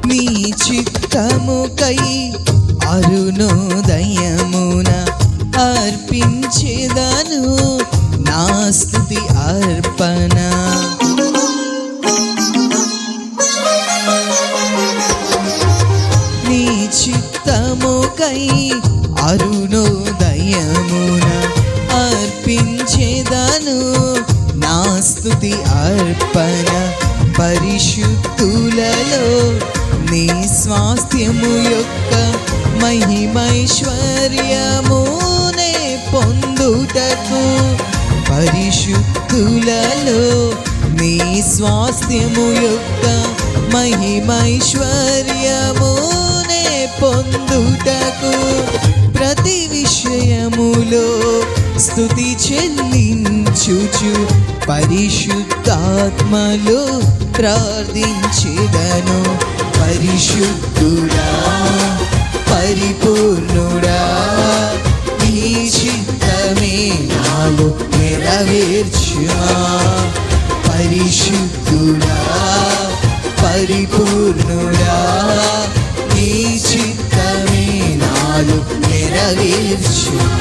నీ చిత్తముకై అరుణోదయమున అర్పించేదను నా స్తుతి అర్పణ. నీ చిత్తముకై అరుణోదయమున అర్పించేదను నా స్తుతి అర్పణ. పరిశుద్ధులలో నీ స్వాస్థ్యము యొక్క మహిమైశ్వర్యమునే పొందుటకు, పరిశుద్ధులలో నీ స్వాస్థ్యము యొక్క మహిమైశ్వర్యమునే పొందుటకు ప్రతి విషయములో స్తుతి చెల్లించుచు పరిశుద్ధాత్మలో ప్రార్థించెదను. పరిశుద్ధుడా పరిపూర్ణుడా నీ చిత్తమే నాలో నెరవేర్చుమా. పరిశుద్ధుడా పరిపూర్ణుడా నీ చిత్తమే నాలో నెరవేర్చుమా.